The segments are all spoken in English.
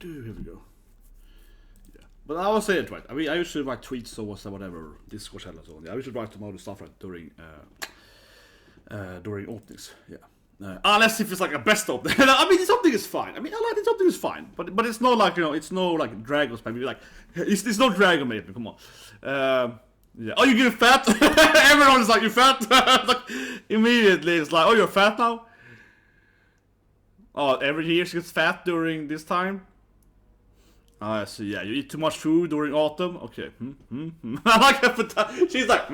Here we go. Yeah, but I will say it right. I mean, I usually write tweets or whatever, Discord channel and so on. Yeah, I usually write some other stuff right during openings. Yeah. Unless if it's like a best opening. I mean, this opening is fine. I mean, I like this opening is fine, but it's not like, you know, it's no like Dragon Spam. Like it's no Dragon Maiden. Come on. Yeah. Oh, you getting fat? Everyone's like, you fat? Like, immediately it's like, oh, you're fat now. Oh, every year she gets fat during this time. I see. Yeah, you eat too much food during autumn. Okay. I like her. She's like,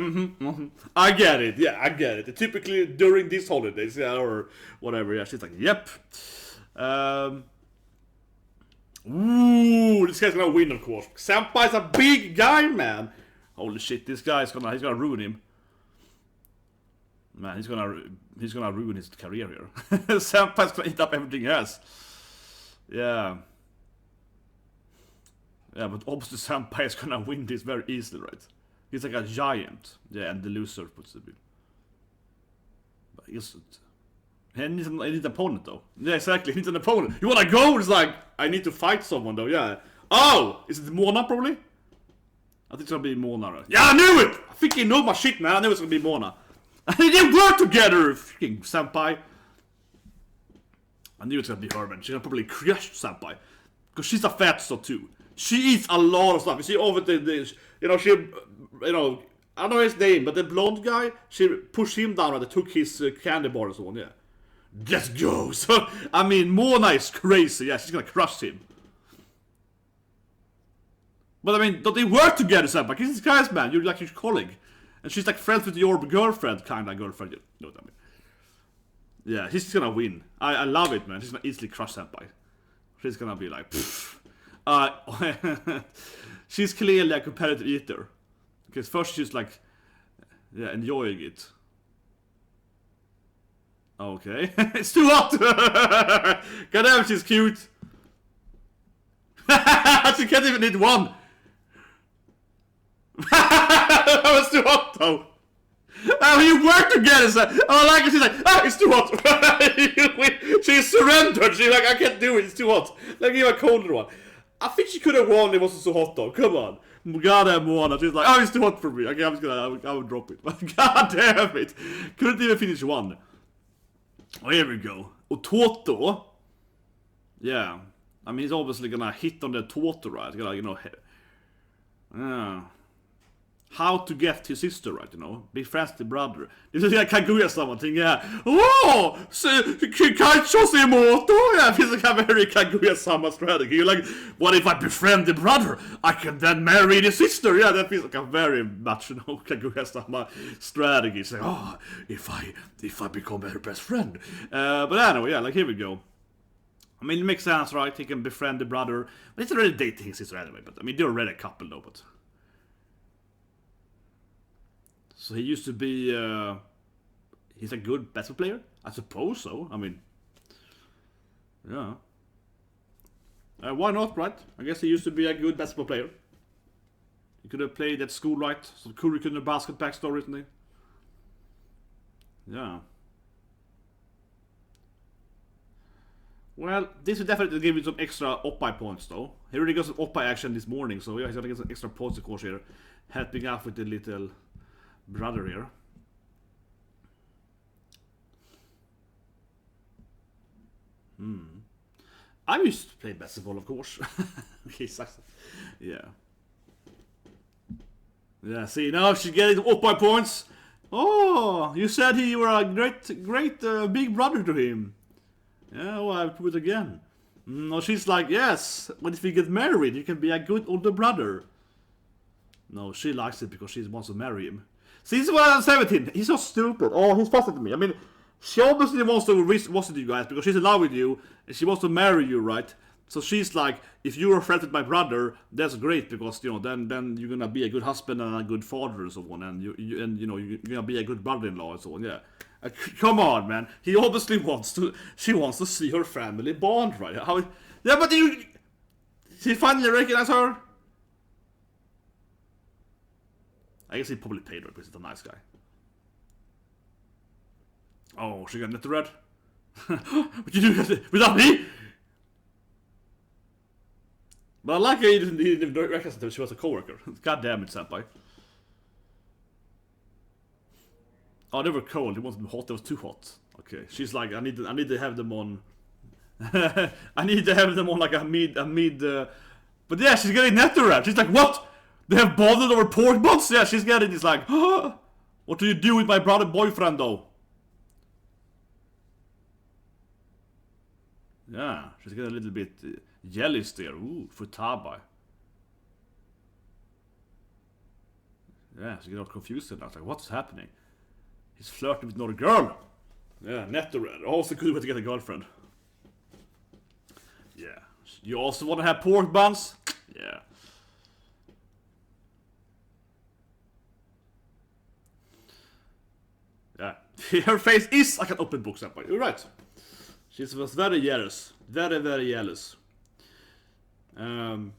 I get it. Yeah, I get it. Typically during these holidays, yeah, or whatever. Yeah, she's like, yep. Ooh, this guy's gonna win, of course. Senpai's a big guy, man. Holy shit, this guy's he's gonna ruin him. Man, he's gonna ruin his career here. Senpai's gonna eat up everything else. Yeah. Yeah, but obviously Senpai is gonna win this very easily, right? He's like a giant. Yeah, and the loser puts the bill. But he needs an opponent though. Yeah, exactly, he needs an opponent. You wanna go? It's like, I need to fight someone though, yeah. Oh! Is it Mona probably? I think it's gonna be Mona, right? Yeah, I knew it! I think you know my shit, man. I knew it's gonna be Mona. They didn't work together, freaking Senpai. I knew it's gonna be her, man. She's gonna probably crush Senpai. Because she's a fatso too. She eats a lot of stuff. You see over the you know, I don't know his name, but the blonde guy, she pushed him down and took his candy bar and so on, yeah. Let's go! So, I mean, Mona is crazy, yeah, she's gonna crush him. But I mean, don't they work together, Senpai? This guys, man, you're like your colleague. And she's like friends with your girlfriend, kinda girlfriend, you know what I mean. Yeah, she's gonna win. I love it, man. She's gonna easily crush Senpai. She's gonna be like, pfft. She's clearly a competitive eater. Because first she's like, yeah, enjoying it. Okay, it's too hot. Goddamn, she's cute. She can't even eat one. That was too hot though. Oh, you work together, so I like it. She's like, it's too hot. She's surrendered. She's like, I can't do it. It's too hot. Let me give a colder one. I think she could have won. It wasn't so hot though. Come on, goddamn Moana. She's like, it's too hot for me. Okay, I will drop it. But god damn it, couldn't even finish one. Oh, here we go. Och Toto. Yeah, I mean he's obviously gonna hit on the Toto, right? You know, how to get his sister, right, you know? Be friends with the brother. This is like Kaguya-sama thing, yeah. Oh! Kaicho-semoto! Yeah, it's like a very Kaguya-sama strategy. You're like, what if I befriend the brother? I can then marry the sister! Yeah, that feels like a very much, you know, Kaguya-sama strategy. It's like, if I become her best friend. But anyway, yeah, like, here we go. I mean, it makes sense, right? He can befriend the brother. But he's already dating his sister anyway. But, I mean, they're already a couple, though, but... So he used to be, he's a good basketball player? I suppose so, I mean, yeah. Why not, right? I guess he used to be a good basketball player. He could have played at school, right? So Kouhai couldn't have basket backstory, isn't he? Yeah. Well, this will definitely give you some extra Oppai points, though. He already got some Oppai action this morning, so yeah, he's gonna get some extra points, of course, here. Helping out with the little... brother here. I used to play basketball, of course. Okay, sucks. Yeah. Yeah, see, now she's getting up by points. Oh, you said you were a great big brother to him. Yeah, well, I'll prove it again. No, she's like, yes, but if we get married, you can be a good older brother. No, she likes it because she wants to marry him. See, this is why I'm 17. He's so stupid. Oh, he's faster than me. I mean, she obviously wants to you guys because she's in love with you and she wants to marry you, right? So she's like, if you're friends with my brother, that's great because you know then you're gonna be a good husband and a good father and so on, and you're gonna be a good brother-in-law and so on. Yeah, come on, man. He obviously wants to. She wants to see her family bond, right? Yeah, but he finally recognized her. I guess he probably paid her because he's a nice guy. Oh, she got net red. What you do without me? But I like he didn't recognize that she was a coworker. God damn it, Senpai. Oh, they were cold. It wasn't hot. It was too hot. Okay, she's like, I need to have them on. I need to have them on like a mid. But yeah, she's getting nether. She's like, what? They have bonded over pork buns? Yeah, she's getting this like, what do you do with my brother boyfriend though? Yeah, she's getting a little bit jealous there. Ooh, Futaba. Yeah, she's getting all confused now. It's like, what's happening? He's flirting with another girl. Yeah, nether. Also good way to get a girlfriend. Yeah. You also want to have pork buns? Yeah. Yeah. Her face is like an open book, Senpai. You're right. She was very jealous. Very, very jealous. But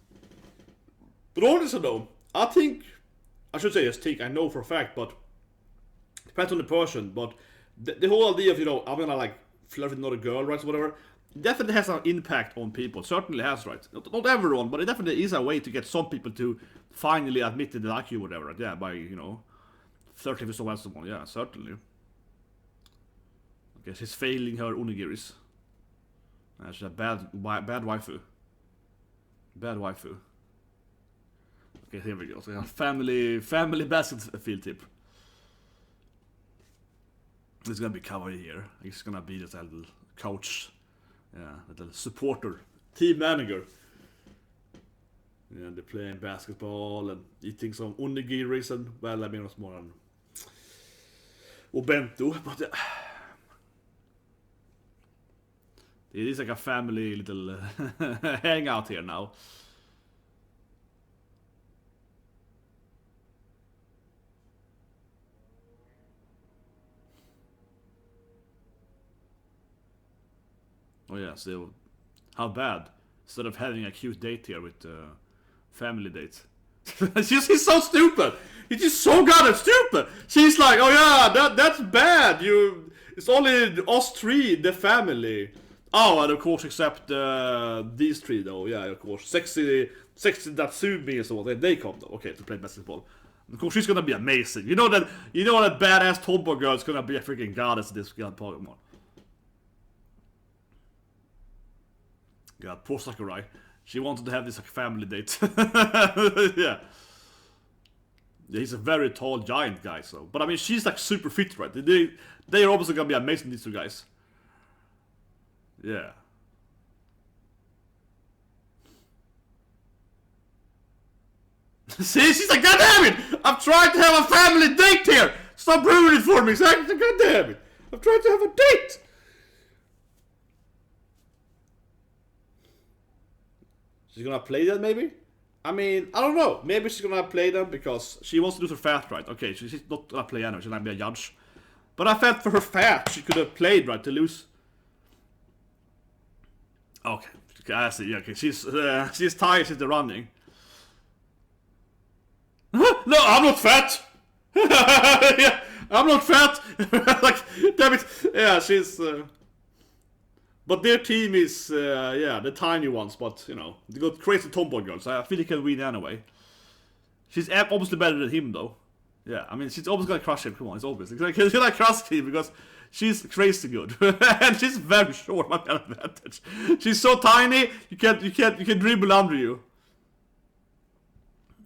honestly though, I think, I should say yes, think, I know for a fact, but depends on the person, but the whole idea of, you know, I'm gonna like flirt with another girl, right, or whatever, definitely has an impact on people. Certainly has, right? Not everyone, but it definitely is a way to get some people to finally admit that they like you, or whatever, right? Yeah, by, you know, flirting with someone, yeah, certainly. Okay, she's failing her onigiris. She's a bad waifu. Bad waifu. Okay, here we go. So family basket field tip. It's gonna be Kouhai here. He's gonna be this little coach. Yeah, little supporter. Team manager. Yeah, they're playing basketball and eating some onigiris and, well, I mean, it's more than Obento, but it is like a family little hangout here now. Oh yeah, so how bad? Instead of having a cute date here with family date. He's so stupid! He's just so goddamn stupid! She's like, oh yeah, that's bad! It's only us three, the family. Oh, and of course, except these three though, yeah, of course. Sexy Natsumi and so on, they come though, okay, to play basketball. Of course, she's gonna be amazing. You know that badass tomboy girl is gonna be a freaking goddess in this god Pokemon. God, poor Sakurai. She wanted to have this like family date. Yeah. Yeah, he's a very tall giant guy, so. But I mean, she's like super fit, right? They're obviously gonna be amazing, these two guys. Yeah. See, she's like, God damn it! I'm trying to have a family date here! Stop ruining it for me! God damn it! I'm trying to have a date! She's gonna play them, maybe? I mean, I don't know. Maybe she's gonna play them because she wants to lose her fat, right? Okay, she's not gonna play anyway. She's gonna be a judge. But I felt for her fat, she could have played, right, to lose. Okay, I see. Okay, she's tired since the running. No, I'm not fat. Yeah, I'm not fat. Like, damn it. Yeah, she's. But their team is, yeah, the tiny ones, but, you know, they got crazy tomboy girls. I feel they can win anyway. She's obviously better than him, though. Yeah, I mean, she's always gonna crush him. Come on, it's obvious. She's gonna crush him because she's crazy good. And she's very short, my advantage. She's so tiny, you can dribble under you.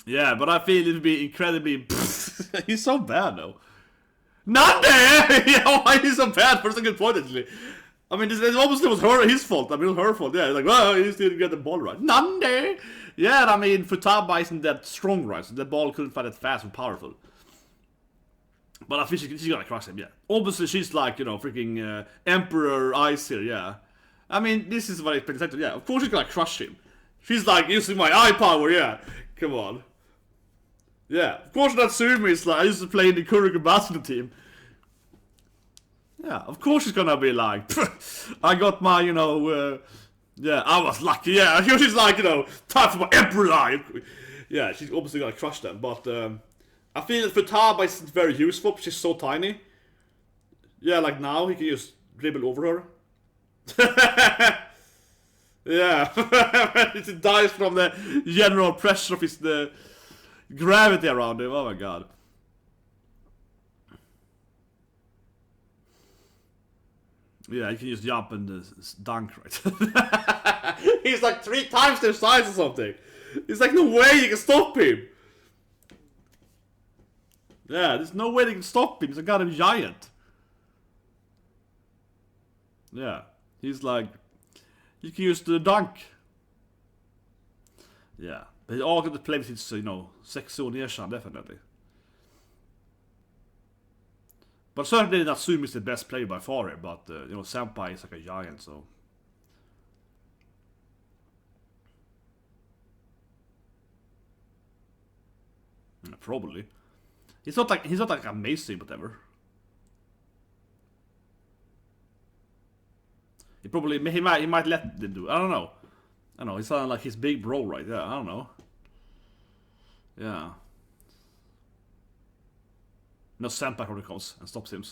Yeah, but I feel it'd be incredibly... He's so bad, though. Not there! Yeah, why is he so bad? First a good point, actually. I mean, this obviously was his fault. I mean, it was her fault. Yeah, like, well, he just didn't get the ball right. Nande! Yeah, I mean, Futaba isn't that strong, right? So the ball couldn't find that fast and powerful. But I think she's gonna crush him, yeah. Obviously, she's like, you know, freaking Emperor Ice here, yeah. I mean, this is what I expected. Yeah, of course she's gonna crush him. She's like, using my eye power, yeah. Come on. Yeah, of course Natsumi is like, I used to play in the Kuroko basketball team. Yeah, of course she's gonna be like, I got my, you know, yeah, I was lucky, yeah. She's like, you know, time for my Emperor Eye. Yeah, she's obviously gonna crush them, but I feel that Futaba is very useful, she's so tiny. Yeah, like now, he can just dribble over her. Yeah. It dies from the general pressure of the gravity around him. Oh my god. Yeah, you can just jump and dunk, right? He's like 3 times their size or something. It's like no way you can stop him. Yeah, there's no way they can stop him. He's a goddamn giant. Yeah, he's like, you can use the dunk. Yeah, but he all got to play with his, 6 år nedkärn, definitely. But certainly Natsumi is the best player by far here, but Senpai is like a giant, so. Yeah, probably. He's not like amazing, whatever. He might let them do it. I don't know. He sounded like his big bro, right? Yeah, I don't know. Yeah. No, Senpai probably comes and stops him.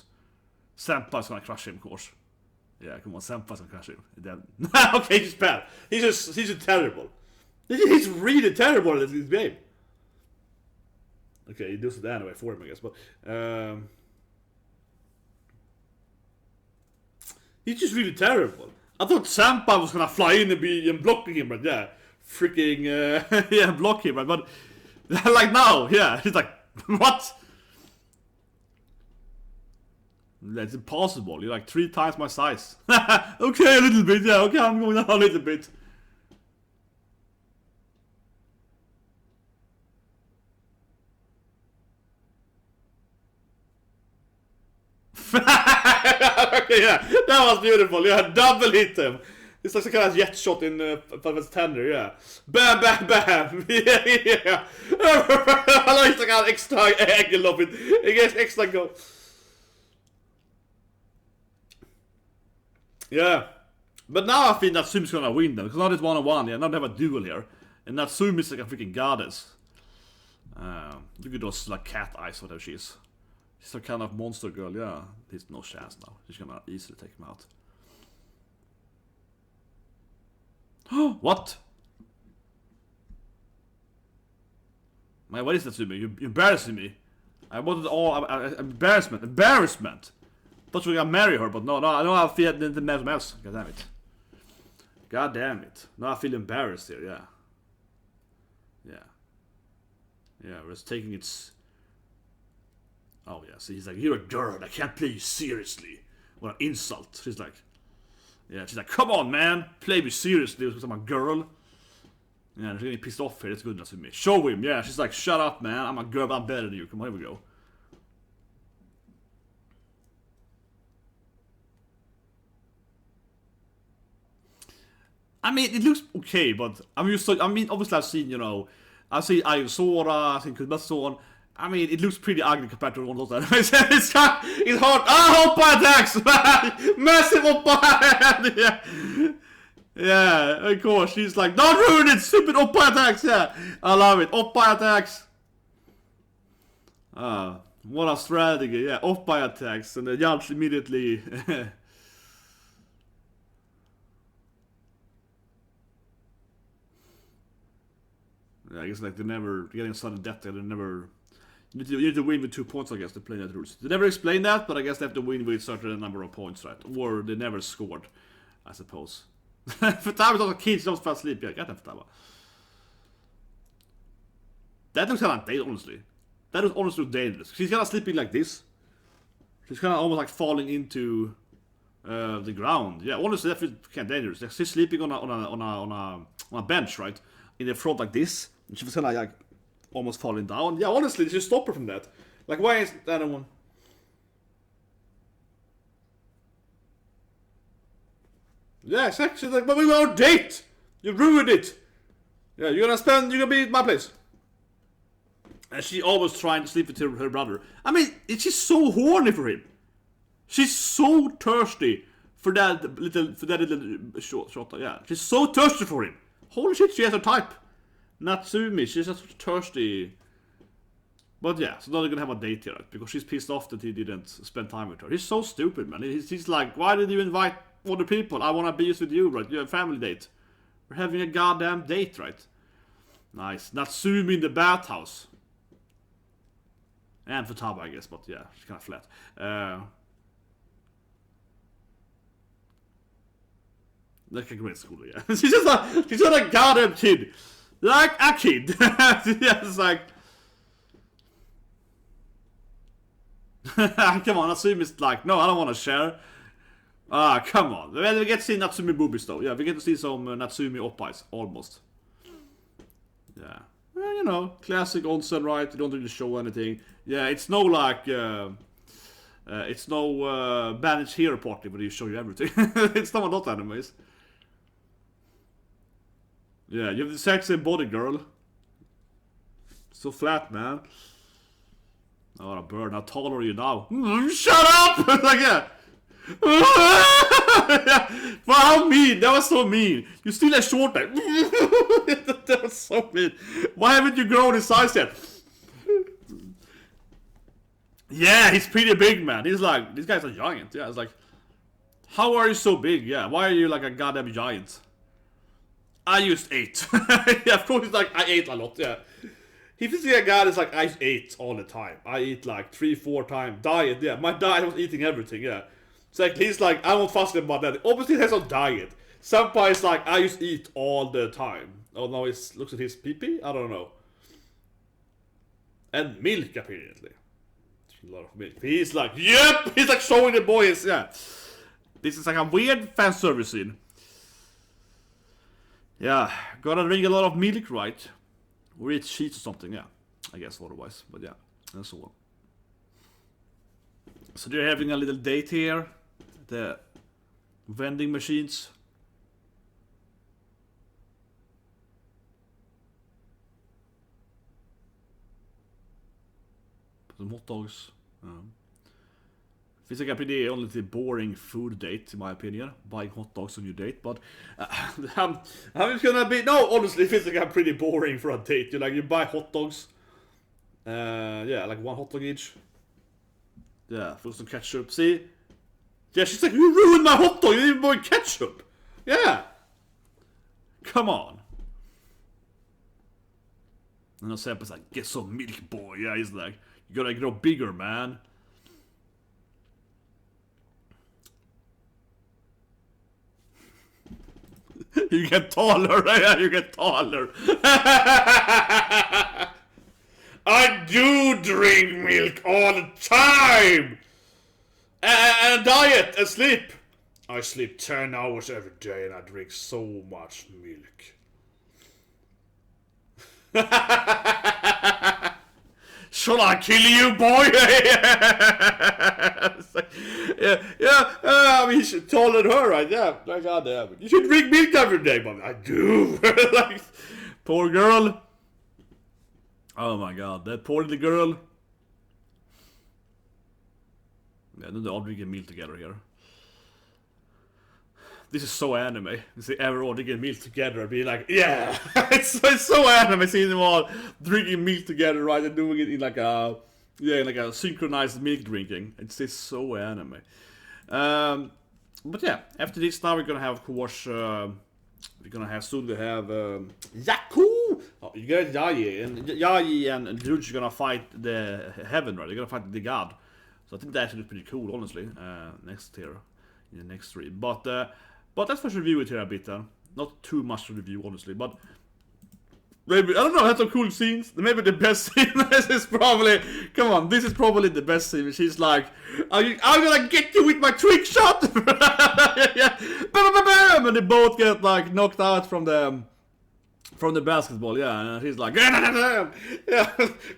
Senpai's gonna crush him, of course. Yeah, come on, Senpai's gonna crush him. Okay, he's bad. He's just terrible. He's really terrible at this game. Okay, he does it anyway for him, I guess, but he's just really terrible. I thought Senpai was gonna fly in and blocking him, but yeah, freaking yeah, block him, but like now, yeah, he's like, what? That's impossible. You're like 3 times my size. Okay, a little bit. Yeah, okay, I'm going down a little bit. Okay, yeah, that was beautiful. Yeah, double hit him. It's like some kind of jet shot in Final Tender, yeah. Bam, bam, bam. Yeah. I like the extra angle of it. It gets extra go. Yeah. But now I think Natsumi's gonna win them, because now it's 1-on-1, yeah, now they have a duel here. And Natsumi's like a freaking goddess. Look at those like cat eyes, whatever she is. She's a kind of monster girl, yeah. There's no chance now. She's gonna easily take him out. What? Man, what is Natsumi? You're embarrassing me. I wanted all embarrassment. Thought we were gonna marry her, but no, I don't have feel the else. God damn it. God damn it. Now I feel embarrassed here, yeah. Yeah, we're just taking its. Oh yeah, see, he's like, you're a girl, I can't play you seriously. What an insult. She's like, come on, man, play me seriously because I'm a girl. Yeah, she's getting pissed off here, that's good enough to me. Show him, yeah, she's like, shut up, man, I'm a girl, but I'm better than you. Come on, here we go. I mean, it looks okay, but obviously I've seen, I've seen Ayusora, I've seen Kumason. I mean, it looks pretty ugly compared to one of those. It's hard. Oppa attacks! Massive Oppa! Yeah, of course. She's like, don't ruin it, stupid Oppa attacks! Yeah, I love it. Oppa attacks! What a strategy. Yeah, Oppa attacks. And the judge immediately. Yeah, I guess like they never getting sudden death. They never. You need to win with 2 points, I guess, to play that rules. They never explain that, but I guess they have to win with a certain number of points, right? Or they never scored, I suppose. Futaba is also kid, she don't fall asleep. Yeah, I got that Futaba. That looks kind of dangerous, honestly. That is honestly dangerous. She's kind of sleeping like this. She's kind of almost like falling into the ground. Yeah, honestly, that feels kind of dangerous. Like, she's sleeping on a bench, right? In the front like this. And she was kind of like almost falling down. Yeah, honestly, they should stop her from that. Like, why is that one? Yeah, exactly. Like, but we were on a date! You ruined it! Yeah, you're gonna be at my place. And she always trying to sleep with her brother. I mean, she's so horny for him. She's so thirsty for that little shot. Yeah, she's so thirsty for him. Holy shit, she has her type. Natsumi, she's just thirsty. But yeah, so now they're gonna have a date here, right? Because she's pissed off that he didn't spend time with her. He's so stupid, man. He's like, why did you invite other people? I wanna be just with you, right? You have a family date. We're having a goddamn date, right? Nice. Natsumi in the bathhouse. And Futaba, I guess, but yeah, she's kind of flat. Like a great school, yeah. she's just a goddamn kid. Like a kid. Yeah, it's like... Come on, Natsumi's like, no, I don't want to share. Ah, come on. Well, we get to see Natsumi boobies though. Yeah, we get to see some Natsumi oppais, almost. Yeah. Well, you know, classic onsen, right? You don't really show anything. Yeah, it's no like... it's no Bandage Hero party where you show you everything. It's not animes. Yeah, you have the sexy body, girl. So flat, man. Oh, a bird. How tall are you now? Shut up! Like, yeah. Well, how mean? That was so mean. You still a short man. That was so mean. Why haven't you grown in size yet? Yeah, he's pretty big, man. He's like, this guy's a giant. Yeah, it's like, how are you so big? Yeah, why are you like a goddamn giant? I used 8. Yeah, of course, it's like, I ate a lot, yeah. If you see a guy that's like, I ate all the time. I eat like 3-4 times. Diet, yeah. My diet was eating everything, yeah. It's like, he's like, I won't fuss about that. Obviously, he has a diet. Senpai is like, I just eat all the time. Oh, no, he looks at his pee-pee? I don't know. And milk, apparently. A lot of milk. He's like, yep! He's like showing the boys, yeah. This is like a weird fan service scene. Yeah, gotta drink a lot of milk, right? Or eat cheese or something, yeah. I guess otherwise, but yeah, and so on. So they're having a little date here. The vending machines. Some hot dogs. Feels like a pretty honestly boring food date, in my opinion. Buying hot dogs on your date, but I'm just gonna be honestly, it feels like I'm pretty boring for a date. You buy hot dogs, yeah, like 1 hot dog each. Yeah, for some ketchup. See, yeah, she's like, you ruined my hot dog. You didn't even buy ketchup. Yeah, come on. And Senpai's like, get some milk, boy. Yeah, he's like, you gotta grow bigger, man. You get taller, yeah, you get taller. I do drink milk all the time. And diet and sleep. I sleep 10 hours every day and I drink so much milk. Shall I kill you, boy? I mean, you should taller than her, right? Yeah, like, goddamn. You should drink milk every day, but I do. Like, poor girl. Oh my god, that poor little girl. Yeah, they're all drinking milk together here. This is so anime. You see everyone drinking milk together and be like, yeah! it's so anime seeing them all drinking milk together, right? And doing it in like a, yeah, like a synchronized milk drinking. It's just so anime. But yeah, after this now we're gonna have, of course, we're gonna have soon to have Yaku! Oh, you got Yai, and Yai and Juge are gonna fight the heaven, right? They're gonna fight the god. So I think that actually is pretty cool, honestly. Next here, in the next stream. But let's first review it here a bit then. Not too much to review, honestly, but maybe, I don't know, had some cool scenes. Maybe the best scene is probably, come on, this is probably the best scene. She's like, I'm gonna get you with my trick shot! Yeah. And they both get like knocked out from the basketball, yeah, and he's like, yeah,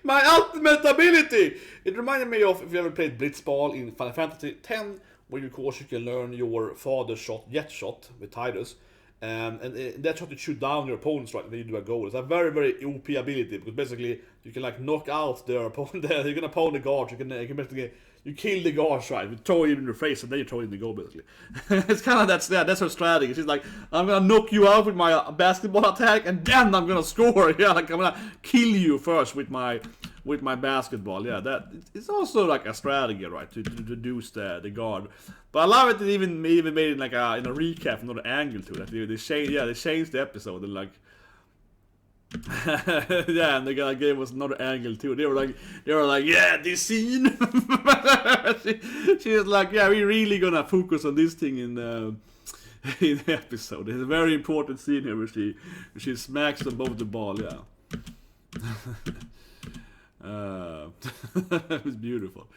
my ultimate ability! It reminded me of, if you ever played Blitzball in Final Fantasy X, where of course you can learn your father shot, jet shot, with Tidus. And that shot you shoot down your opponents, right, when you do a goal. It's a very, very OP ability, because basically you can like knock out their opponent, you can opponent the guards, you can basically, you kill the guards, right, you throw it in your face and then you throw it in the goal, basically. It's kind of that's her strategy. She's like, I'm gonna knock you out with my basketball attack and then I'm gonna score, yeah, like I'm gonna kill you first with my with my basketball. Yeah, that it's also like a strategy, right? To reduce the guard. But I love it. They even made it like in a recap, another angle to it. They changed the episode and like. Yeah, and they gave us another angle too. They were like, yeah, this scene. she was like, yeah, we're really gonna focus on this thing in the episode. It's a very important scene here where she smacks them both the ball. Yeah, it was beautiful.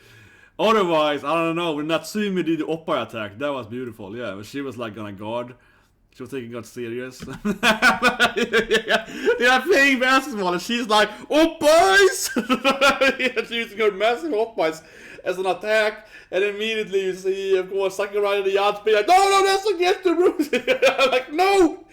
Otherwise, I don't know. When Natsumi did the Oppai attack, that was beautiful. Yeah, when she was like on a guard. She was taking God serious. They are playing basketball and she's like, Oppais! She's using her massive Oppais as an attack. And immediately you see, of course, Sakurai in the yard being like, no, that's against the rules. I'm like, no!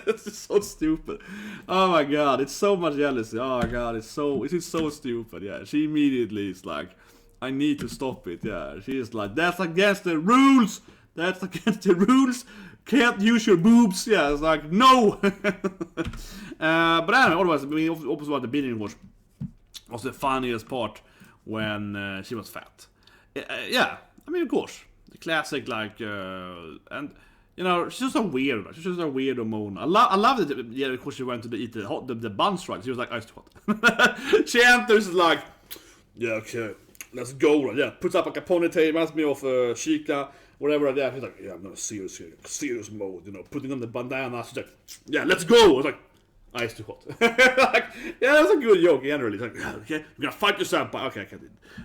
This is so stupid. Oh my god, it's so much jealousy. Oh my god, it is so stupid. Yeah, she immediately is like, I need to stop it. Yeah, she is like, that's against the rules! That's against the rules. Can't use your boobs. Yeah, it's like, no. But anyway, otherwise, I mean, obviously at the beginning was the funniest part when she was fat. Yeah, I mean, of course, the classic, like, and you know, she's just so weird. She's just a weird Mona. I love that. Yeah, of course, she went to eat the buns, right? She was like, iced hot. She enters like, yeah, okay, let's go. Right? Yeah, puts up like a ponytail, reminds me of Chica. Whatever, yeah, he's like, yeah, I'm gonna serious mode, you know, putting on the bandana. She's like, yeah, let's go. I was like, ice too hot. Like, yeah, that's a good joke generally. It's like, yeah, okay, you're gonna fight your senpai. Okay, I can't.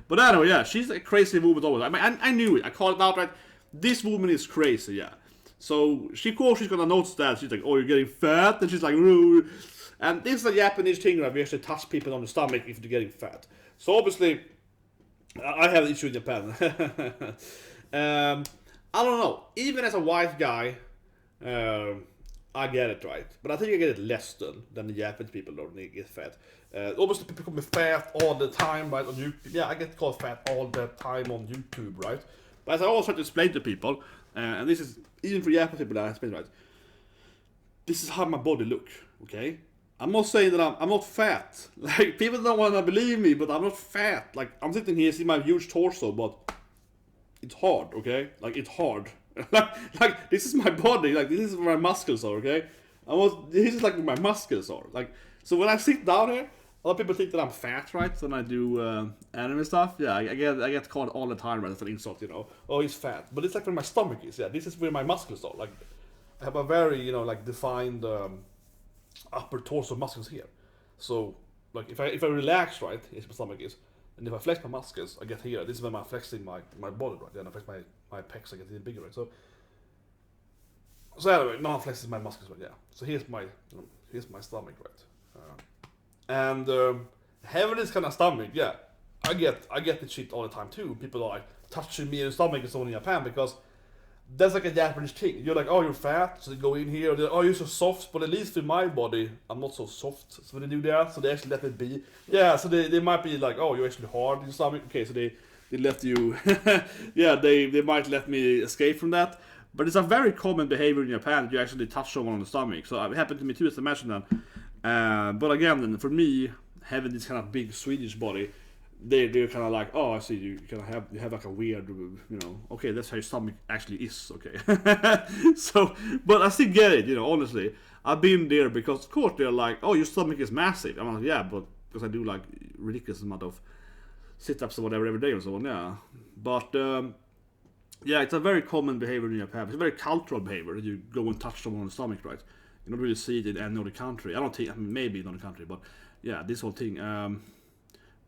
But anyway, yeah, she's a crazy woman always. I mean, I knew it. I called it out right. This woman is crazy, yeah. So she's gonna notice that. She's like, oh, you're getting fat, and she's like, ooh. And this is a Japanese thing where we actually touch people on the stomach if they're getting fat. So obviously, I have an issue in Japan. I don't know. Even as a white guy, I get it, right? But I think I get it less than the Japanese people don't get fat. Obviously, people call me fat all the time, right? On YouTube. Yeah, I get called fat all the time on YouTube, right? But as I always try to explain to people, and this is even for Japanese people that I explain, right? This is how my body looks, okay? I'm not saying that I'm not fat. Like, people don't want to believe me, but I'm not fat. Like, I'm sitting here, see my huge torso, but it's hard, okay? Like, it's hard. like, this is my body. Like, this is where my muscles are, okay? This is like where my muscles are. Like, so when I sit down here, a lot of people think that I'm fat, right? When I do anime stuff, yeah, I get called all the time, right? As an insult, you know. Oh, he's fat. But it's like where my stomach is. Yeah, this is where my muscles are. Like, I have a very, you know, like defined upper torso muscles here. So, like, if I relax, right, here's my stomach is. And if I flex my muscles, I get here. This is when I'm flexing my body, right? Then I flex my pecs, I get even bigger, right? So anyway, now I'm flexing my muscles, right? Yeah. So here's my stomach, right? And having this kind of stomach, yeah, I get the shit all the time too. People are like touching me in the stomach and so on in Japan because that's like a Japanese thing. You're like, oh, you're fat, so they go in here. Like, oh, you're so soft, but at least with my body, I'm not so soft. So when they do that, so they actually let it be. Yeah, so they might be like, oh, you're actually hard in your stomach. Okay, so they let you. Yeah, they might let me escape from that. But it's a very common behavior in Japan that you actually touch someone on the stomach. So it happened to me too, as I mentioned that. But again, then for me, having this kind of big Swedish body, they're kind of like, oh, I see, you kind of have like a weird, you know, okay, that's how your stomach actually is, okay. So, but I still get it, you know, honestly. I've been there because, of course, they're like, oh, your stomach is massive. I'm like, yeah, but because I do like ridiculous amount of sit-ups or whatever every day or so on, yeah. But, yeah, it's a very common behavior in Japan. It's a very cultural behavior that you go and touch someone on the stomach, right? You don't really see it in any other country. I don't think, I mean, maybe in other country, but yeah, this whole thing.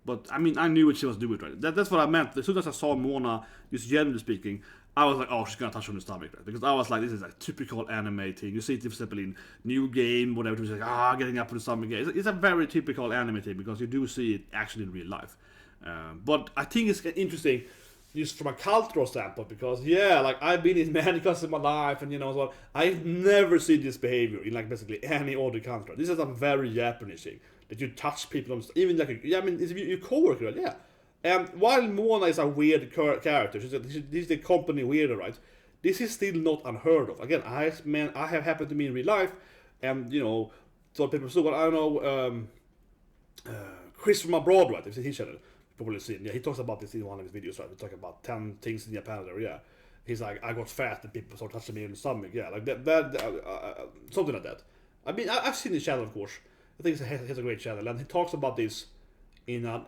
But I mean, I knew what she was doing, right? That's what I meant. As soon as I saw Mona, just generally speaking, I was like, oh, she's gonna touch on the stomach, right? Because I was like, this is a typical anime thing. You see it, for example, in New Game, whatever. It's like, getting up on the stomach. It's a very typical anime thing because you do see it actually in real life. But I think it's interesting just from a cultural standpoint because, yeah, like I've been in many countries in my life, and you know, so I've never seen this behavior in like basically any other country. This is a very Japanese thing. That you touch people on, even like, yeah, I mean, it's your coworker, right? Yeah. And while Mona is a weird character, she's the company weirdo, right? This is still not unheard of. Again, I have happened to me in real life, and you know, so people still, I don't know, Chris from abroad, right? It's his channel. Probably seen. Yeah, he talks about this in one of his videos, right? He's talking about 10 things in Japan there, yeah. He's like, I got fat and people start touching me in the stomach, yeah, like that something like that. I mean, I've seen his channel, of course. I think he has a great channel, and he talks about this in a,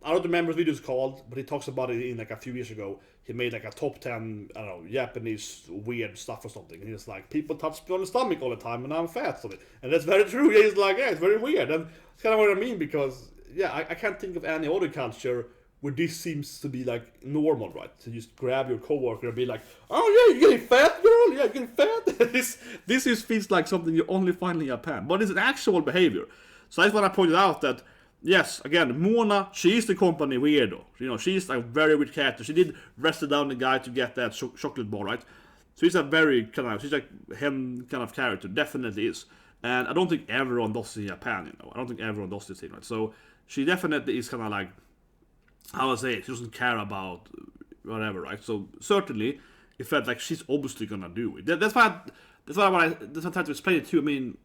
I don't remember what the video is called, but he talks about it in like a few years ago. He made like a top 10, I don't know, Japanese weird stuff or something. And he's like, people touch me on the stomach all the time and I'm fat. And that's very true. He's like, yeah, it's very weird. And it's kind of what I mean because, yeah, I can't think of any other culture where this seems to be like normal, right? To just grab your coworker and be like, oh yeah, you're getting fat, girl? Yeah, you're getting fat? this just feels like something you only find in Japan. But it's an actual behavior. So that's when I pointed out that, yes, again, Mona, she is the company weirdo. You know, she's a very weird character. She did wrestle down the guy to get that chocolate bar, right? So she's a very she's like him kind of character, definitely is. And I don't think everyone does in Japan, you know. I don't think everyone does this thing, right? So she definitely is kind of like, how I say it, she doesn't care about whatever, right? So certainly, it felt like she's obviously gonna do it. That's why I tried to explain it too. I mean,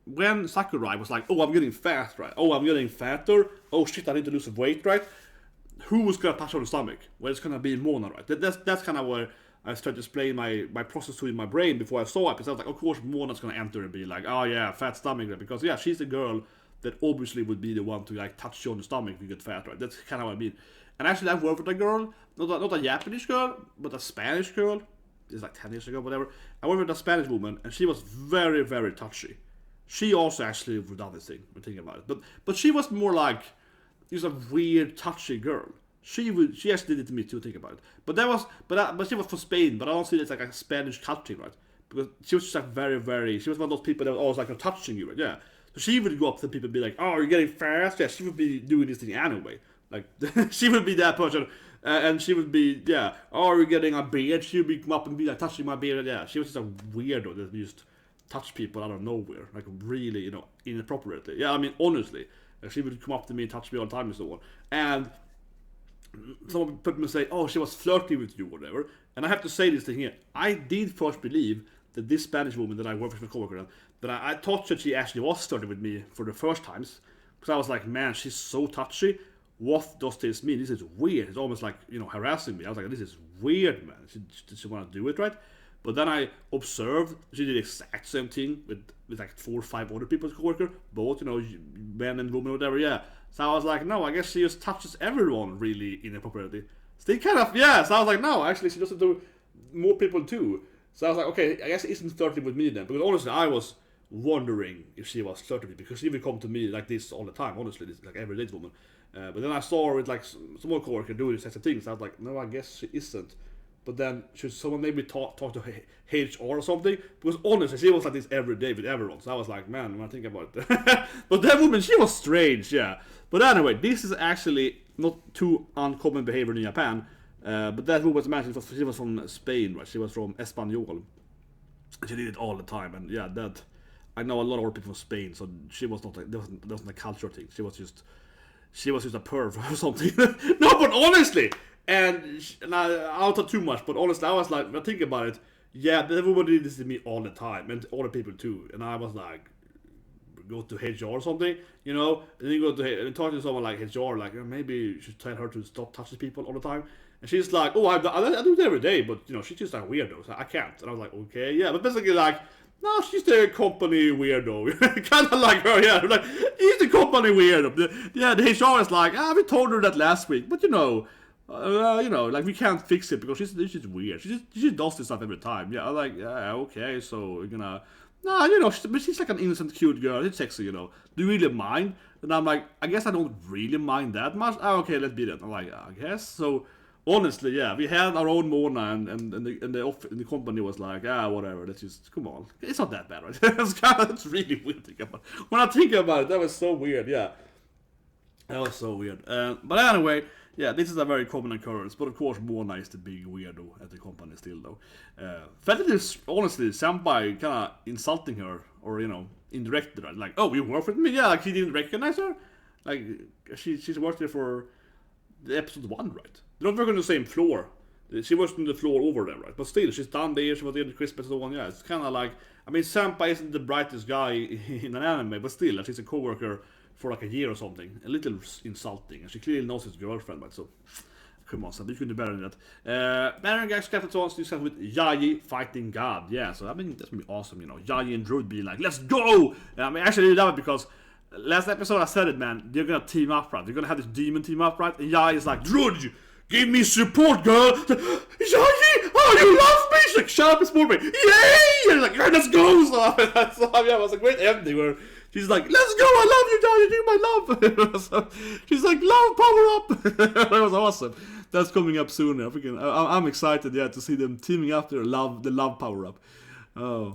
when Sakurai was like, oh, I'm getting fat, right? Oh, I'm getting fatter. Oh shit, I need to lose some weight, right? Who was gonna touch on the stomach? Well, it's gonna be Mona, right? That's kind of where I started to explain my process to in my brain before I saw it. Because I was like, of course, Mona's gonna enter and be like, oh yeah, fat stomach, right? Because yeah, she's the girl that obviously would be the one to like touch you on the stomach if you get fat, right? That's kind of what I mean. And actually, I've worked with a girl, not a Japanese girl, but a Spanish girl. It's like 10 years ago, whatever. I worked with a Spanish woman, and she was very, very touchy. She also actually would done this thing when thinking about it, but she was more like she was a weird touchy girl. She actually did it to me too. Think about it, but she was from Spain. But I don't see it's like a Spanish culture, right? Because she was just like very, very. She was one of those people that was always like touching you, right? Yeah. So she would go up to people and be like, "Oh, you're getting fast." Yeah, she would be doing this thing anyway. Like she would be that person, and she would be "Oh, you're getting a beard." She would come up and be like touching my beard. Yeah, she was just a weirdo that used touch people out of nowhere, like really, you know, inappropriately. Yeah, I mean, honestly, she would come up to me and touch me all the time and so on. And some people would say, oh, she was flirting with you or whatever. And I have to say this thing here. I did first believe that this Spanish woman that I worked with a coworker, that I thought that she actually was flirting with me for the first times. Because I was like, man, she's so touchy. What does this mean? This is weird. It's almost like, you know, harassing me. I was like, this is weird, man. Did she want to do it, right? But then I observed she did the exact same thing with like 4 or 5 other people's coworker, both, you know, men and women or whatever, yeah. So I was like, no, I guess she just touches everyone really inappropriately. So they kind of, yeah, so I was like, no, actually she doesn't do more people too. So I was like, okay, I guess it isn't flirting with me then. Because honestly, I was wondering if she was flirting with me, because she would come to me like this all the time, honestly, this like every day's woman. But then I saw her with like some more coworker doing the same thing, so I was like, no, I guess she isn't. But then should someone maybe talk to HR or something? Because honestly, she was like this every day with everyone. So I was like, man, when I think about it. But that woman, she was strange, yeah. But anyway, this is actually not too uncommon behavior in Japan. But that woman was mentioned, she was from Spain, right? She was from Espanol. And she did it all the time. And yeah, that I know a lot of other people from Spain, so she was not like, there wasn't a culture thing. She was just a perv or something. No, but honestly. And I don't talk too much, but honestly, I was like, when I think about it, yeah, everybody did this to me all the time, and other people too. And I was like, go to HR or something, you know, and then go to and talk to someone like HR, like maybe you should tell her to stop touching people all the time. And she's like, oh, I do it every day, but you know, she's just a weirdo, so I can't. And I was like, okay, yeah, but basically like, no, she's the company weirdo. Kind of like her, yeah. Like, he's the company weirdo. The HR is like, we told her that last week, but you know, like we can't fix it because she's weird. She just does this stuff every time. Yeah, I'm like, yeah, okay, so you're gonna, nah, you know, but she's like an innocent, cute girl. It's sexy, you know. Do you really mind? And I'm like, I guess I don't really mind that much. Okay, let's be that. I'm like, I guess so. Honestly, yeah, we had our own Mona, and the company was like, whatever. Let's just come on. It's not that bad, right? It's really weird to think about. When I think about it, that was so weird. Yeah, that was so weird. But anyway. Yeah, this is a very common occurrence, but of course Mona is the big weirdo at the company still though. Felt it is honestly Senpai kinda insulting her, or you know, indirectly, right? Like, oh, you work with me? Yeah, like he didn't recognize her? Like, she's worked there for the episode 1, right? They don't work on the same floor. She was on the floor over there, right? But still, she's down there, she was there in Christmas and so on, yeah. It's kinda like, I mean, Senpai isn't the brightest guy in an anime, but still, she's a coworker for like a year or something. A little insulting, and she clearly knows his girlfriend, but so... Come on, son, you can do better than that. Baron guys kept it on discussed with Yayi fighting God. Yeah, so I mean, that's gonna be awesome, you know. Yayi and Druid being like, let's go! I mean, actually, I really love it because last episode I said it, man. They're gonna team up, right? They're gonna have this demon team up, right? And Yayi is like, Druid, give me support, girl! Yayi! Oh, you love me! She's like, shut up and support me! Yay! And like, let's go! So, yeah, it was a great ending where she's like, let's go, I love you, Yayi, you're my love! So, she's like, love, power up! That was awesome. That's coming up soon. I'm excited, yeah, to see them teaming up their love, the love power up. Oh,